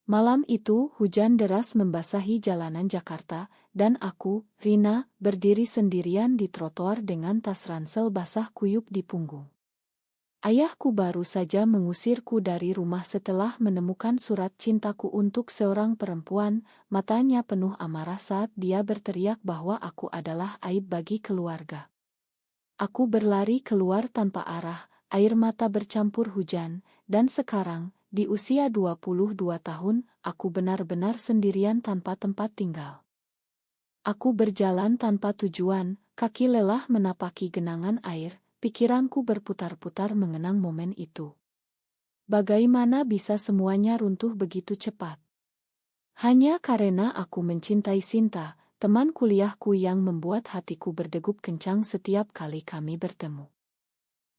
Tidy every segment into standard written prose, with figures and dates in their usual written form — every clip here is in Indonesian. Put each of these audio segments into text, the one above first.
Malam itu, hujan deras membasahi jalanan Jakarta, dan aku, Rina, berdiri sendirian di trotoar dengan tas ransel basah kuyup di punggung. Ayahku baru saja mengusirku dari rumah setelah menemukan surat cintaku untuk seorang perempuan, matanya penuh amarah saat dia berteriak bahwa aku adalah aib bagi keluarga. Aku berlari keluar tanpa arah, air mata bercampur hujan, dan sekarang, di usia 22 tahun, aku benar-benar sendirian tanpa tempat tinggal. Aku berjalan tanpa tujuan, kaki lelah menapaki genangan air, pikiranku berputar-putar mengenang momen itu. Bagaimana bisa semuanya runtuh begitu cepat? Hanya karena aku mencintai Sinta, teman kuliahku yang membuat hatiku berdegup kencang setiap kali kami bertemu.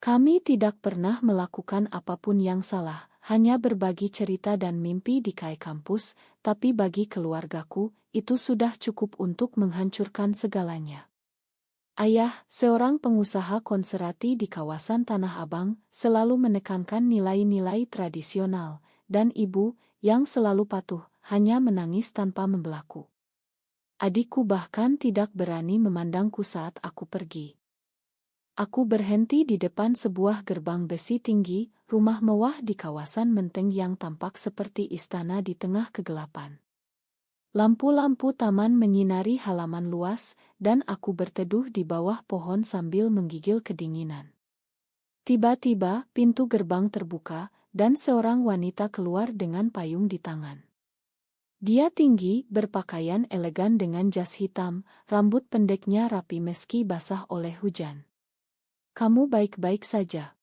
Kami tidak pernah melakukan apapun yang salah, hanya berbagi cerita dan mimpi di kai kampus, tapi bagi keluargaku, itu sudah cukup untuk menghancurkan segalanya. Ayah, seorang pengusaha konserati di kawasan Tanah Abang, selalu menekankan nilai-nilai tradisional, dan ibu, yang selalu patuh, hanya menangis tanpa membelaku. Adikku bahkan tidak berani memandangku saat aku pergi. Aku berhenti di depan sebuah gerbang besi tinggi, rumah mewah di kawasan Menteng yang tampak seperti istana di tengah kegelapan. Lampu-lampu taman menyinari halaman luas, dan aku berteduh di bawah pohon sambil menggigil kedinginan. Tiba-tiba, pintu gerbang terbuka, dan seorang wanita keluar dengan payung di tangan. Dia tinggi, berpakaian elegan dengan jas hitam, rambut pendeknya rapi meski basah oleh hujan. "Kamu baik-baik saja?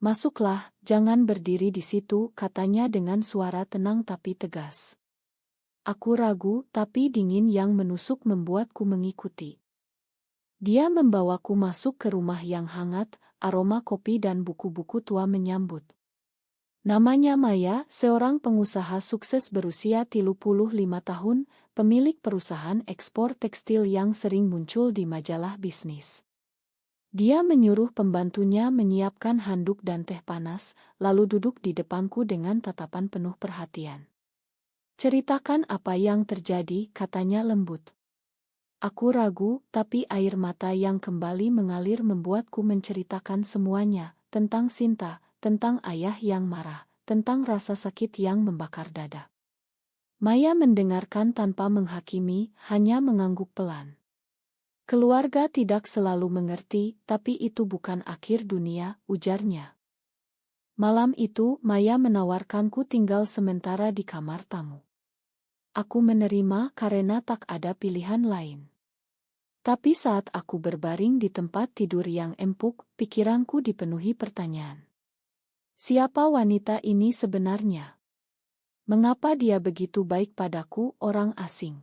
Masuklah, jangan berdiri di situ," katanya dengan suara tenang tapi tegas. Aku ragu, tapi dingin yang menusuk membuatku mengikuti. Dia membawaku masuk ke rumah yang hangat, aroma kopi dan buku-buku tua menyambut. Namanya Maya, seorang pengusaha sukses berusia 35 tahun, pemilik perusahaan ekspor tekstil yang sering muncul di majalah bisnis. Dia menyuruh pembantunya menyiapkan handuk dan teh panas, lalu duduk di depanku dengan tatapan penuh perhatian. "Ceritakan apa yang terjadi," katanya lembut. Aku ragu, tapi air mata yang kembali mengalir membuatku menceritakan semuanya, tentang Sinta, tentang ayah yang marah, tentang rasa sakit yang membakar dada. Maya mendengarkan tanpa menghakimi, hanya mengangguk pelan. "Keluarga tidak selalu mengerti, tapi itu bukan akhir dunia," ujarnya. Malam itu, Maya menawarkanku tinggal sementara di kamar tamu. Aku menerima karena tak ada pilihan lain. Tapi saat aku berbaring di tempat tidur yang empuk, pikiranku dipenuhi pertanyaan. Siapa wanita ini sebenarnya? Mengapa dia begitu baik padaku, orang asing?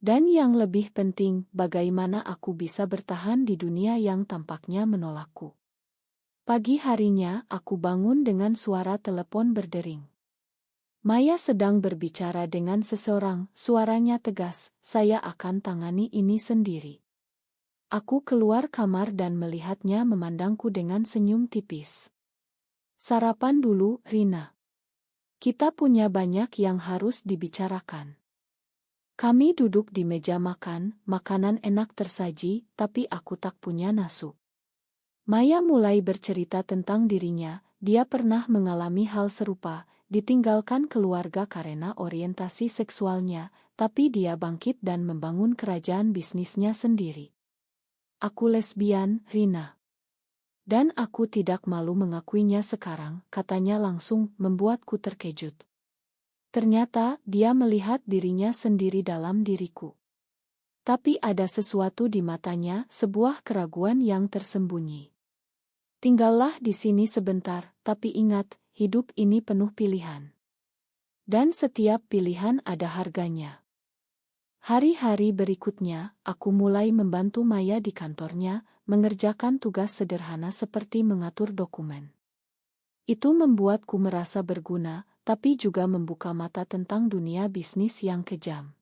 Dan yang lebih penting, bagaimana aku bisa bertahan di dunia yang tampaknya menolakku? Pagi harinya, aku bangun dengan suara telepon berdering. Maya sedang berbicara dengan seseorang, suaranya tegas, "Saya akan tangani ini sendiri." Aku keluar kamar dan melihatnya memandangku dengan senyum tipis. "Sarapan dulu, Rina. Kita punya banyak yang harus dibicarakan." Kami duduk di meja makan, makanan enak tersaji, tapi aku tak punya nasu. Maya mulai bercerita tentang dirinya, dia pernah mengalami hal serupa, ditinggalkan keluarga karena orientasi seksualnya, tapi dia bangkit dan membangun kerajaan bisnisnya sendiri. "Aku lesbian, Rina. Dan aku tidak malu mengakuinya sekarang," katanya langsung, membuatku terkejut. Ternyata, dia melihat dirinya sendiri dalam diriku. Tapi ada sesuatu di matanya, sebuah keraguan yang tersembunyi. "Tinggallah di sini sebentar, tapi ingat, hidup ini penuh pilihan. Dan setiap pilihan ada harganya." Hari-hari berikutnya, aku mulai membantu Maya di kantornya, mengerjakan tugas sederhana seperti mengatur dokumen. Itu membuatku merasa berguna, tapi juga membuka mata tentang dunia bisnis yang kejam.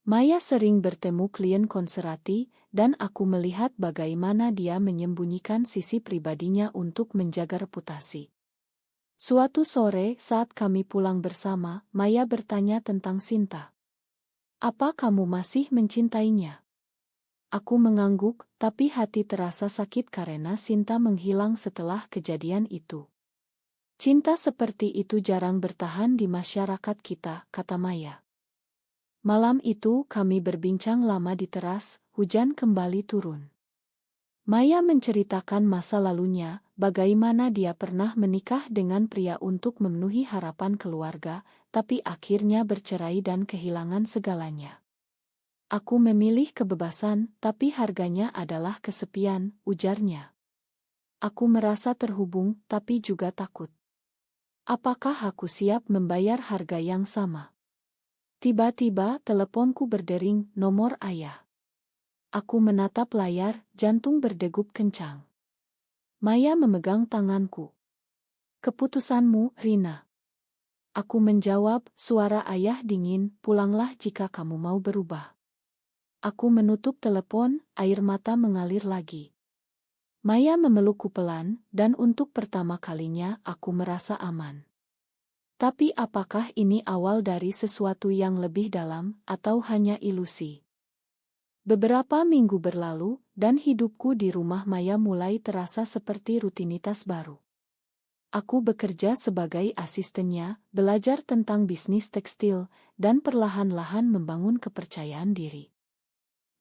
Maya sering bertemu klien konserati, dan aku melihat bagaimana dia menyembunyikan sisi pribadinya untuk menjaga reputasi. Suatu sore saat kami pulang bersama, Maya bertanya tentang Sinta. Apa kamu masih mencintainya? Aku mengangguk, tapi hati terasa sakit karena Sinta menghilang setelah kejadian itu. Cinta seperti itu jarang bertahan di masyarakat kita, kata Maya. Malam itu kami berbincang lama di teras, hujan kembali turun. Maya menceritakan masa lalunya, bagaimana dia pernah menikah dengan pria untuk memenuhi harapan keluarga, tapi akhirnya bercerai dan kehilangan segalanya. Aku memilih kebebasan, tapi harganya adalah kesepian, ujarnya. Aku merasa terhubung, tapi juga takut. Apakah aku siap membayar harga yang sama? Tiba-tiba teleponku berdering, nomor ayah. Aku menatap layar, jantung berdegup kencang. Maya memegang tanganku. Keputusanmu, Rina. Aku menjawab, suara ayah dingin, pulanglah jika kamu mau berubah. Aku menutup telepon, air mata mengalir lagi. Maya memelukku pelan, dan untuk pertama kalinya aku merasa aman. Tapi apakah ini awal dari sesuatu yang lebih dalam, atau hanya ilusi? Beberapa minggu berlalu, dan hidupku di rumah Maya mulai terasa seperti rutinitas baru. Aku bekerja sebagai asistennya, belajar tentang bisnis tekstil, dan perlahan-lahan membangun kepercayaan diri.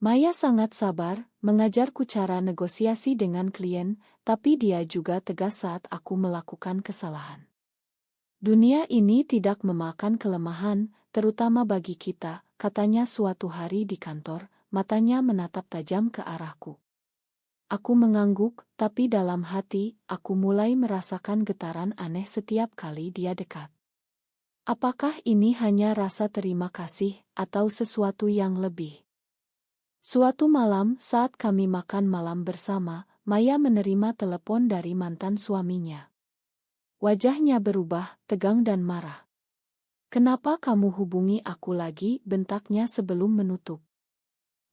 Maya sangat sabar, mengajarku cara negosiasi dengan klien, tapi dia juga tegas saat aku melakukan kesalahan. Dunia ini tidak memakan kelemahan, terutama bagi kita, katanya suatu hari di kantor. Matanya menatap tajam ke arahku. Aku mengangguk, tapi dalam hati, aku mulai merasakan getaran aneh setiap kali dia dekat. Apakah ini hanya rasa terima kasih, atau sesuatu yang lebih? Suatu malam, saat kami makan malam bersama, Maya menerima telepon dari mantan suaminya. Wajahnya berubah, tegang dan marah. Kenapa kamu hubungi aku lagi, bentaknya sebelum menutup.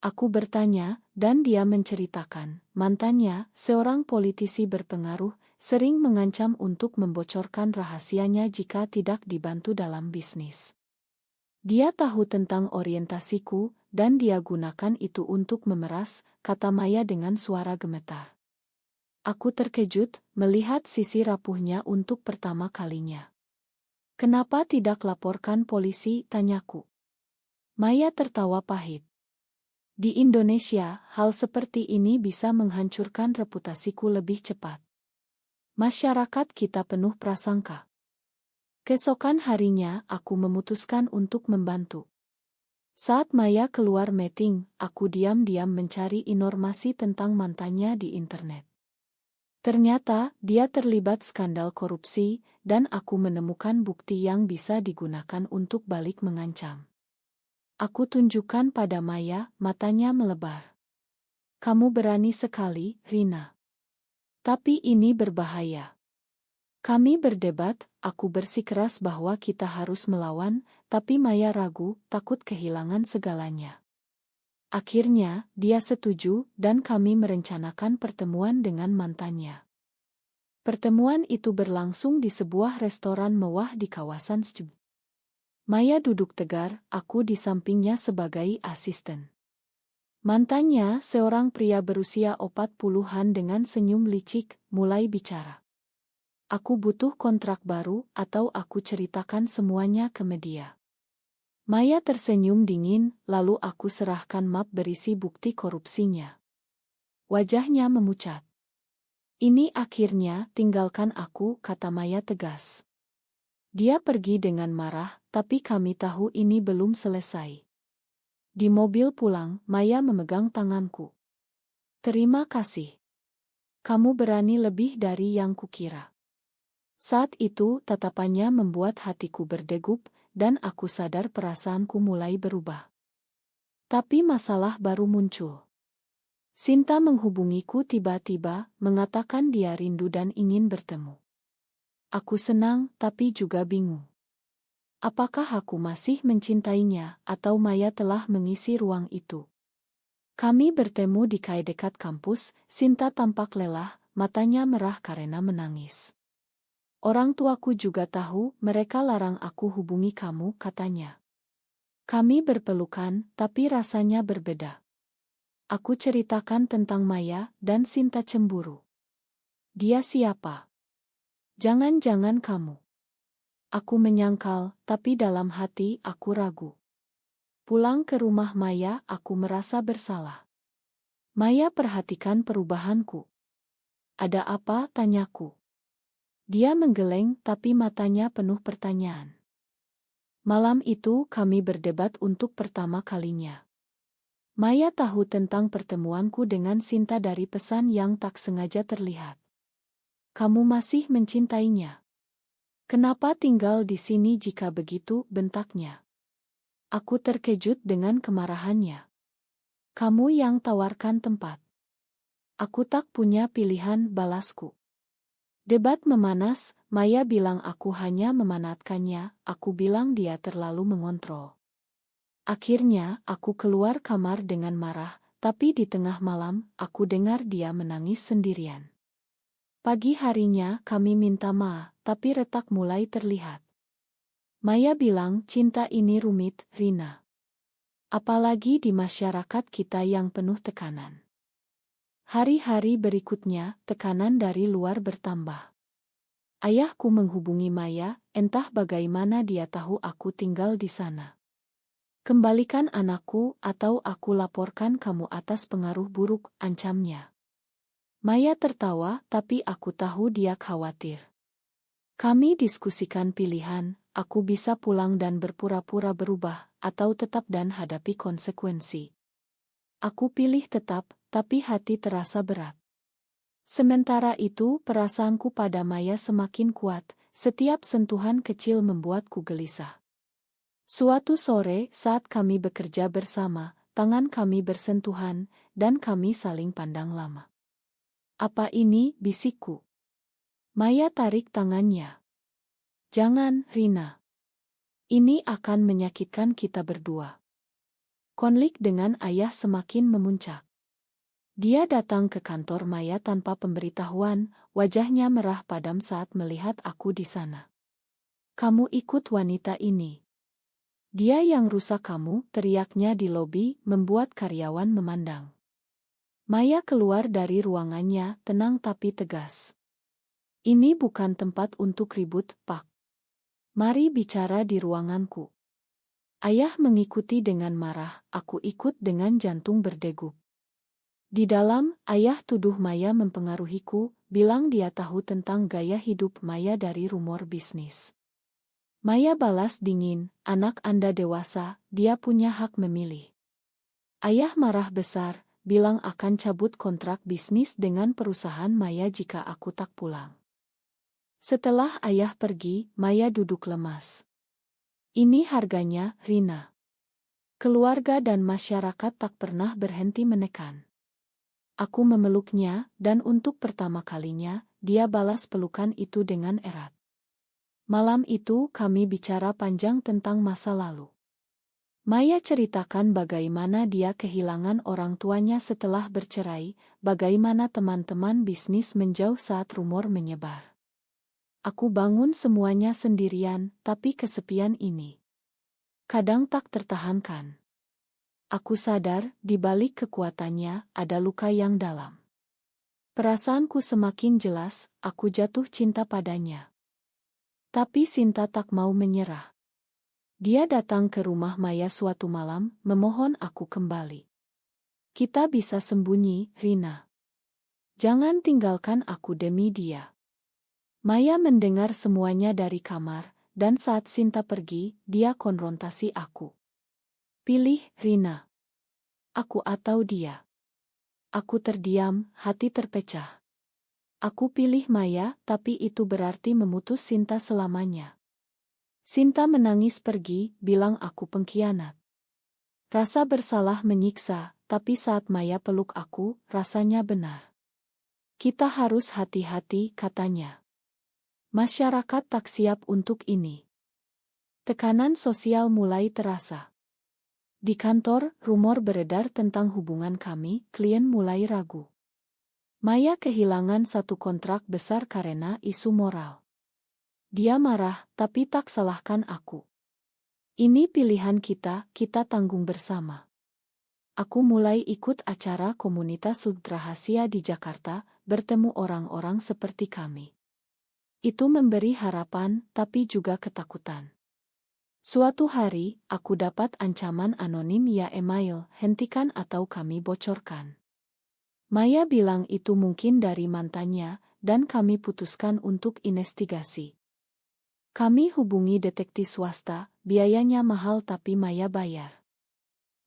Aku bertanya, dan dia menceritakan, mantannya, seorang politisi berpengaruh, sering mengancam untuk membocorkan rahasianya jika tidak dibantu dalam bisnis. Dia tahu tentang orientasiku, dan dia gunakan itu untuk memeras, kata Maya dengan suara gemetar. Aku terkejut, melihat sisi rapuhnya untuk pertama kalinya. Kenapa tidak laporkan polisi, tanyaku. Maya tertawa pahit. Di Indonesia, hal seperti ini bisa menghancurkan reputasiku lebih cepat. Masyarakat kita penuh prasangka. Keesokan harinya, aku memutuskan untuk membantu. Saat Maya keluar meeting, aku diam-diam mencari informasi tentang mantannya di internet. Ternyata, dia terlibat skandal korupsi, dan aku menemukan bukti yang bisa digunakan untuk balik mengancam. Aku tunjukkan pada Maya, matanya melebar. Kamu berani sekali, Rina. Tapi ini berbahaya. Kami berdebat, aku bersikeras bahwa kita harus melawan, tapi Maya ragu, takut kehilangan segalanya. Akhirnya, dia setuju, dan kami merencanakan pertemuan dengan mantannya. Pertemuan itu berlangsung di sebuah restoran mewah di kawasan Stub. Maya duduk tegar, aku di sampingnya sebagai asisten. Mantannya, seorang pria berusia 40-an dengan senyum licik, mulai bicara. Aku butuh kontrak baru, atau aku ceritakan semuanya ke media. Maya tersenyum dingin, lalu aku serahkan map berisi bukti korupsinya. Wajahnya memucat. Ini akhirnya, tinggalkan aku, kata Maya tegas. Dia pergi dengan marah, tapi kami tahu ini belum selesai. Di mobil pulang, Maya memegang tanganku. Terima kasih. Kamu berani lebih dari yang kukira. Saat itu, tatapannya membuat hatiku berdegup, dan aku sadar perasaanku mulai berubah. Tapi masalah baru muncul. Sinta menghubungiku tiba-tiba, mengatakan dia rindu dan ingin bertemu. Aku senang, tapi juga bingung. Apakah aku masih mencintainya, atau Maya telah mengisi ruang itu? Kami bertemu di kai dekat kampus, Sinta tampak lelah, matanya merah karena menangis. Orang tuaku juga tahu, mereka larang aku hubungi kamu, katanya. Kami berpelukan, tapi rasanya berbeda. Aku ceritakan tentang Maya, dan Sinta cemburu. Dia siapa? Jangan-jangan kamu. Aku menyangkal, tapi dalam hati aku ragu. Pulang ke rumah Maya, aku merasa bersalah. Maya perhatikan perubahanku. Ada apa? Tanyaku. Dia menggeleng, tapi matanya penuh pertanyaan. Malam itu kami berdebat untuk pertama kalinya. Maya tahu tentang pertemuanku dengan Sinta dari pesan yang tak sengaja terlihat. Kamu masih mencintainya. Kenapa tinggal di sini jika begitu? Bentaknya. Aku terkejut dengan kemarahannya. Kamu yang tawarkan tempat. Aku tak punya pilihan, balasku. Debat memanas, Maya bilang aku hanya memanatkannya, aku bilang dia terlalu mengontrol. Akhirnya, aku keluar kamar dengan marah, tapi di tengah malam, aku dengar dia menangis sendirian. Pagi harinya, kami minta maaf, tapi retak mulai terlihat. Maya bilang, cinta ini rumit, Rina. Apalagi di masyarakat kita yang penuh tekanan. Hari-hari berikutnya, tekanan dari luar bertambah. Ayahku menghubungi Maya, entah bagaimana dia tahu aku tinggal di sana. Kembalikan anakku, atau aku laporkan kamu atas pengaruh buruk, ancamnya. Maya tertawa, tapi aku tahu dia khawatir. Kami diskusikan pilihan, aku bisa pulang dan berpura-pura berubah, atau tetap dan hadapi konsekuensi. Aku pilih tetap, tapi hati terasa berat. Sementara itu, perasaanku pada Maya semakin kuat, setiap sentuhan kecil membuatku gelisah. Suatu sore, saat kami bekerja bersama, tangan kami bersentuhan, dan kami saling pandang lama. Apa ini? Bisikku. Maya tarik tangannya. Jangan, Rina. Ini akan menyakitkan kita berdua. Konflik dengan ayah semakin memuncak. Dia datang ke kantor Maya tanpa pemberitahuan, wajahnya merah padam saat melihat aku di sana. Kamu ikut wanita ini. Dia yang rusak kamu, teriaknya di lobi, membuat karyawan memandang. Maya keluar dari ruangannya, tenang tapi tegas. Ini bukan tempat untuk ribut, Pak. Mari bicara di ruanganku. Ayah mengikuti dengan marah, aku ikut dengan jantung berdegup. Di dalam, ayah tuduh Maya mempengaruhiku, bilang dia tahu tentang gaya hidup Maya dari rumor bisnis. Maya balas dingin, anak Anda dewasa, dia punya hak memilih. Ayah marah besar, bilang akan cabut kontrak bisnis dengan perusahaan Maya jika aku tak pulang. Setelah ayah pergi, Maya duduk lemas. Ini harganya, Rina. Keluarga dan masyarakat tak pernah berhenti menekan. Aku memeluknya, dan untuk pertama kalinya, dia balas pelukan itu dengan erat. Malam itu kami bicara panjang tentang masa lalu. Maya ceritakan bagaimana dia kehilangan orang tuanya setelah bercerai, bagaimana teman-teman bisnis menjauh saat rumor menyebar. Aku bangun semuanya sendirian, tapi kesepian ini kadang tak tertahankan. Aku sadar, di balik kekuatannya, ada luka yang dalam. Perasaanku semakin jelas, aku jatuh cinta padanya. Tapi Sinta tak mau menyerah. Dia datang ke rumah Maya suatu malam, memohon aku kembali. Kita bisa sembunyi, Rina. Jangan tinggalkan aku demi dia. Maya mendengar semuanya dari kamar, dan saat Sinta pergi, dia konfrontasi aku. Pilih, Rina. Aku atau dia. Aku terdiam, hati terpecah. Aku pilih Maya, tapi itu berarti memutus Sinta selamanya. Sinta menangis pergi, bilang aku pengkhianat. Rasa bersalah menyiksa, tapi saat Maya peluk aku, rasanya benar. Kita harus hati-hati, katanya. Masyarakat tak siap untuk ini. Tekanan sosial mulai terasa. Di kantor, rumor beredar tentang hubungan kami, klien mulai ragu. Maya kehilangan satu kontrak besar karena isu moral. Dia marah, tapi tak salahkan aku. Ini pilihan kita, kita tanggung bersama. Aku mulai ikut acara komunitas rahasia di Jakarta, bertemu orang-orang seperti kami. Itu memberi harapan, tapi juga ketakutan. Suatu hari, aku dapat ancaman anonim ya email, hentikan atau kami bocorkan. Maya bilang itu mungkin dari mantannya, dan kami putuskan untuk investigasi. Kami hubungi detektif swasta, biayanya mahal tapi Maya bayar.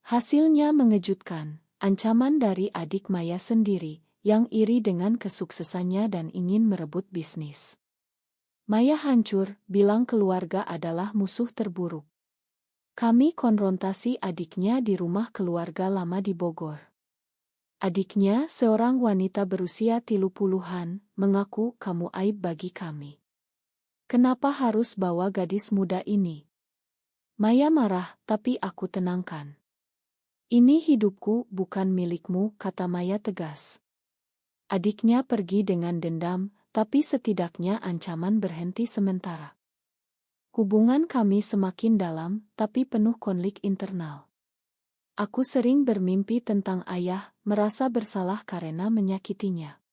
Hasilnya mengejutkan, ancaman dari adik Maya sendiri, yang iri dengan kesuksesannya dan ingin merebut bisnis. Maya hancur, bilang keluarga adalah musuh terburuk. Kami konfrontasi adiknya di rumah keluarga lama di Bogor. Adiknya, seorang wanita berusia 30-an, mengaku kamu aib bagi kami. Kenapa harus bawa gadis muda ini? Maya marah, tapi aku tenangkan. Ini hidupku, bukan milikmu, kata Maya tegas. Adiknya pergi dengan dendam, tapi setidaknya ancaman berhenti sementara. Hubungan kami semakin dalam, tapi penuh konflik internal. Aku sering bermimpi tentang ayah, merasa bersalah karena menyakitinya.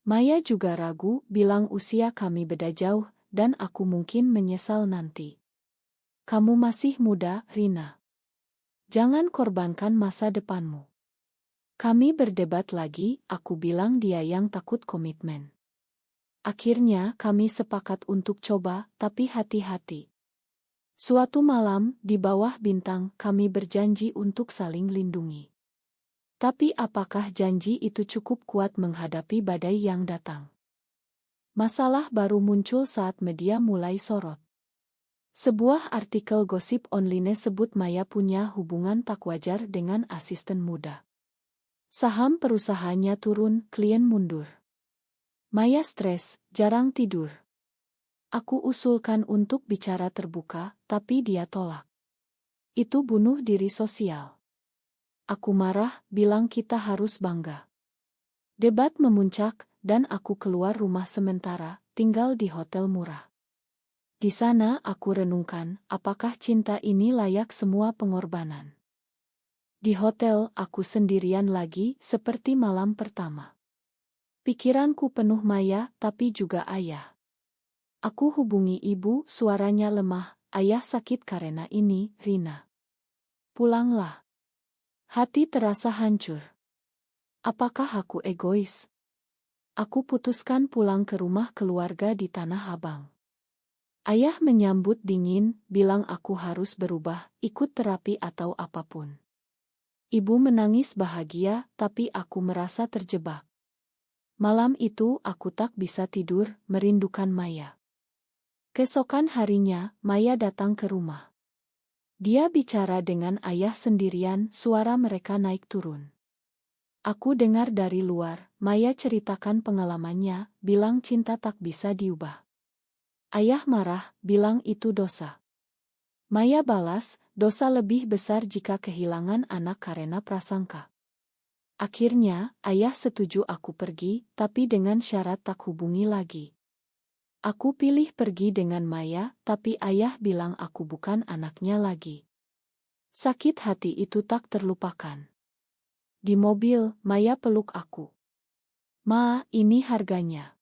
Maya juga ragu, bilang usia kami beda jauh, dan aku mungkin menyesal nanti. Kamu masih muda, Rina. Jangan korbankan masa depanmu. Kami berdebat lagi, aku bilang dia yang takut komitmen. Akhirnya kami sepakat untuk coba, tapi hati-hati. Suatu malam, di bawah bintang, kami berjanji untuk saling lindungi. Tapi apakah janji itu cukup kuat menghadapi badai yang datang? Masalah baru muncul saat media mulai sorot. Sebuah artikel gosip online sebut Maya punya hubungan tak wajar dengan asisten muda. Saham perusahaannya turun, klien mundur. Maya stres, jarang tidur. Aku usulkan untuk bicara terbuka, tapi dia tolak. Itu bunuh diri sosial. Aku marah, bilang kita harus bangga. Debat memuncak, dan aku keluar rumah sementara, tinggal di hotel murah. Di sana aku renungkan, apakah cinta ini layak semua pengorbanan. Di hotel, aku sendirian lagi, seperti malam pertama. Pikiranku penuh Maya, tapi juga ayah. Aku hubungi ibu, suaranya lemah, ayah sakit karena ini, Rina. Pulanglah. Hati terasa hancur. Apakah aku egois? Aku putuskan pulang ke rumah keluarga di Tanah Abang. Ayah menyambut dingin, bilang aku harus berubah, ikut terapi atau apapun. Ibu menangis bahagia, tapi aku merasa terjebak. Malam itu aku tak bisa tidur, merindukan Maya. Keesokan harinya, Maya datang ke rumah. Dia bicara dengan ayah sendirian, suara mereka naik turun. Aku dengar dari luar, Maya ceritakan pengalamannya, bilang cinta tak bisa diubah. Ayah marah, bilang itu dosa. Maya balas, dosa lebih besar jika kehilangan anak karena prasangka. Akhirnya, ayah setuju aku pergi, tapi dengan syarat tak hubungi lagi. Aku pilih pergi dengan Maya, tapi ayah bilang aku bukan anaknya lagi. Sakit hati itu tak terlupakan. Di mobil, Maya peluk aku. Ma, ini harganya.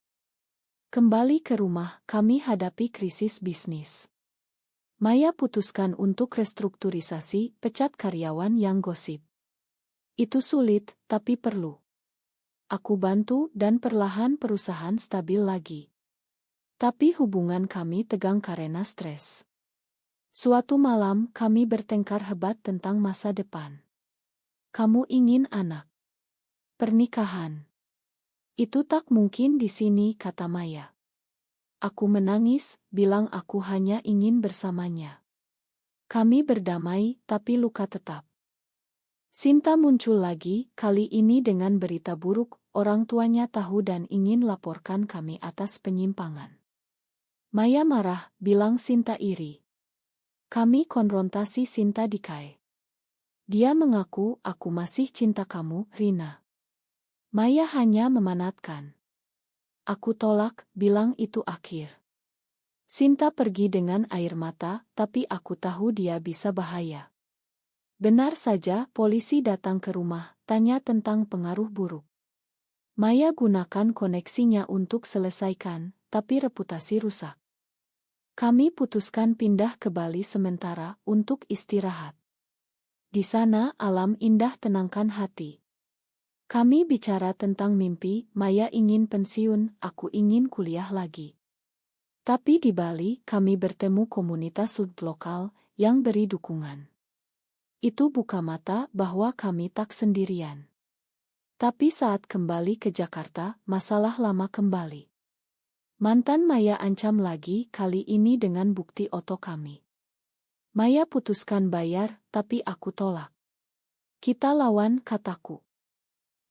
Kembali ke rumah, kami hadapi krisis bisnis. Maya putuskan untuk restrukturisasi, pecat karyawan yang gosip. Itu sulit, tapi perlu. Aku bantu dan perlahan perusahaan stabil lagi. Tapi hubungan kami tegang karena stres. Suatu malam kami bertengkar hebat tentang masa depan. Kamu ingin anak. Pernikahan. Itu tak mungkin di sini, kata Maya. Aku menangis, bilang aku hanya ingin bersamanya. Kami berdamai, tapi luka tetap. Sinta muncul lagi, kali ini dengan berita buruk, orang tuanya tahu dan ingin laporkan kami atas penyimpangan. Maya marah, bilang Sinta iri. Kami konfrontasi Sinta di KAE. Dia mengaku, aku masih cinta kamu, Rina. Maya hanya memanatkan. Aku tolak, bilang itu akhir. Sinta pergi dengan air mata, tapi aku tahu dia bisa bahaya. Benar saja, polisi datang ke rumah, tanya tentang pengaruh buruk. Maya gunakan koneksinya untuk selesaikan, tapi reputasi rusak. Kami putuskan pindah ke Bali sementara untuk istirahat. Di sana alam indah tenangkan hati. Kami bicara tentang mimpi, Maya ingin pensiun, aku ingin kuliah lagi. Tapi di Bali, kami bertemu komunitas lokal yang beri dukungan. Itu buka mata bahwa kami tak sendirian. Tapi saat kembali ke Jakarta, masalah lama kembali. Mantan Maya ancam lagi, kali ini dengan bukti oto kami. Maya putuskan bayar, tapi aku tolak. Kita lawan, kataku.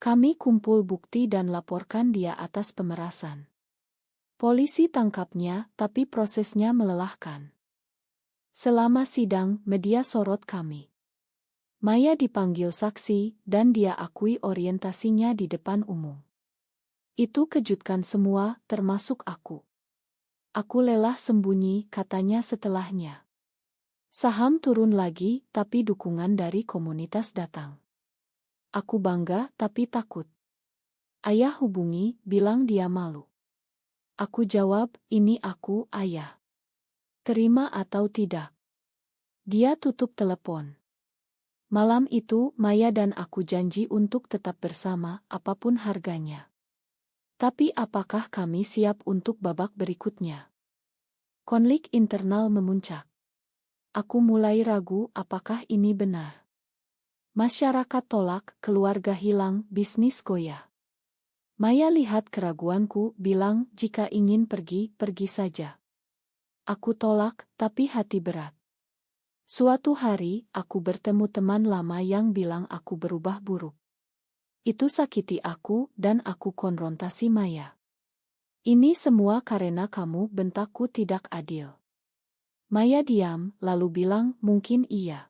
Kami kumpul bukti dan laporkan dia atas pemerasan. Polisi tangkapnya, tapi prosesnya melelahkan. Selama sidang, media sorot kami. Maya dipanggil saksi, dan dia akui orientasinya di depan umum. Itu kejutkan semua, termasuk aku. Aku lelah sembunyi, katanya setelahnya. Saham turun lagi, tapi dukungan dari komunitas datang. Aku bangga, tapi takut. Ayah hubungi, bilang dia malu. Aku jawab, ini aku, ayah. Terima atau tidak? Dia tutup telepon. Malam itu, Maya dan aku janji untuk tetap bersama, apapun harganya. Tapi apakah kami siap untuk babak berikutnya? Konflik internal memuncak. Aku mulai ragu apakah ini benar. Masyarakat tolak, keluarga hilang, bisnis goyah. Maya lihat keraguanku, bilang, jika ingin pergi, pergi saja. Aku tolak, tapi hati berat. Suatu hari, aku bertemu teman lama yang bilang aku berubah buruk. Itu sakiti aku, dan aku konfrontasi Maya. Ini semua karena kamu, bentakku tidak adil. Maya diam, lalu bilang, mungkin iya.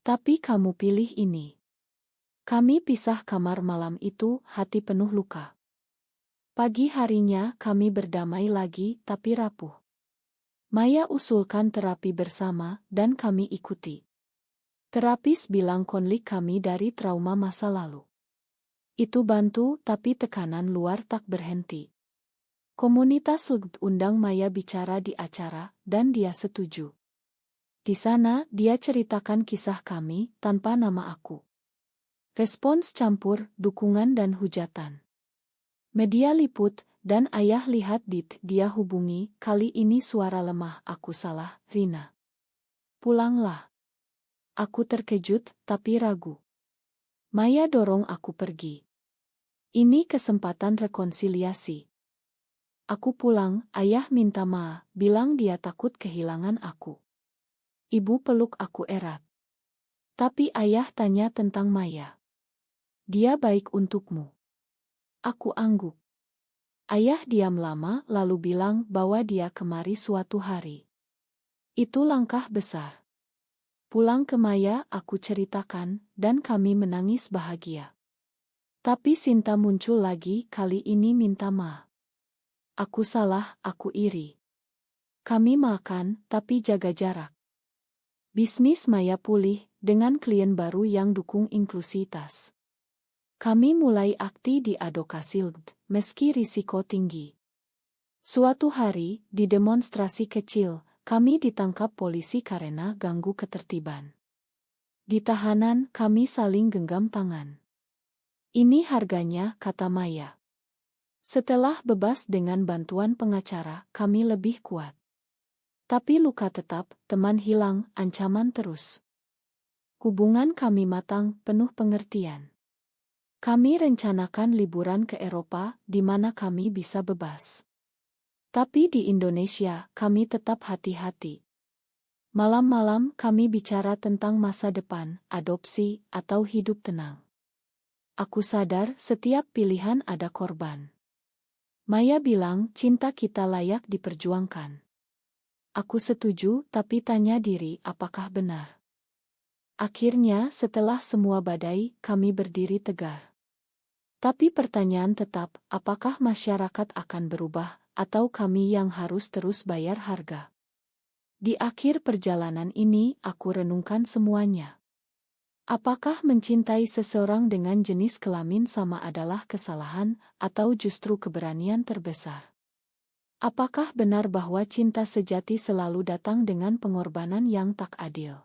Tapi kamu pilih ini. Kami pisah kamar malam itu, hati penuh luka. Pagi harinya kami berdamai lagi, tapi rapuh. Maya usulkan terapi bersama, dan kami ikuti. Terapis bilang konflik kami dari trauma masa lalu. Itu bantu, tapi tekanan luar tak berhenti. Komunitas undang Maya bicara di acara, dan dia setuju. Di sana, dia ceritakan kisah kami, tanpa nama aku. Respons campur, dukungan dan hujatan. Media liput, dan ayah lihat dia hubungi, kali ini suara lemah, aku salah, Rina. Pulanglah. Aku terkejut, tapi ragu. Maya dorong aku pergi. Ini kesempatan rekonsiliasi. Aku pulang, ayah minta maaf, bilang dia takut kehilangan aku. Ibu peluk aku erat. Tapi ayah tanya tentang Maya. Dia baik untukmu. Aku angguk. Ayah diam lama lalu bilang bahwa dia kemari suatu hari. Itu langkah besar. Pulang ke Maya aku ceritakan, dan kami menangis bahagia. Tapi Sinta muncul lagi, kali ini minta maaf. Aku salah, aku iri. Kami makan, tapi jaga jarak. Bisnis Maya pulih, dengan klien baru yang dukung inklusitas. Kami mulai aktif di advokasi meski risiko tinggi. Suatu hari, di demonstrasi kecil, kami ditangkap polisi karena ganggu ketertiban. Di tahanan, kami saling genggam tangan. Ini harganya, kata Maya. Setelah bebas dengan bantuan pengacara, kami lebih kuat. Tapi luka tetap, teman hilang, ancaman terus. Hubungan kami matang, penuh pengertian. Kami rencanakan liburan ke Eropa, di mana kami bisa bebas. Tapi di Indonesia, kami tetap hati-hati. Malam-malam kami bicara tentang masa depan, adopsi, atau hidup tenang. Aku sadar setiap pilihan ada korban. Maya bilang cinta kita layak diperjuangkan. Aku setuju, tapi tanya diri apakah benar. Akhirnya, setelah semua badai, kami berdiri tegar. Tapi pertanyaan tetap, apakah masyarakat akan berubah, atau kami yang harus terus bayar harga? Di akhir perjalanan ini, aku renungkan semuanya. Apakah mencintai seseorang dengan jenis kelamin sama adalah kesalahan, atau justru keberanian terbesar? Apakah benar bahwa cinta sejati selalu datang dengan pengorbanan yang tak adil?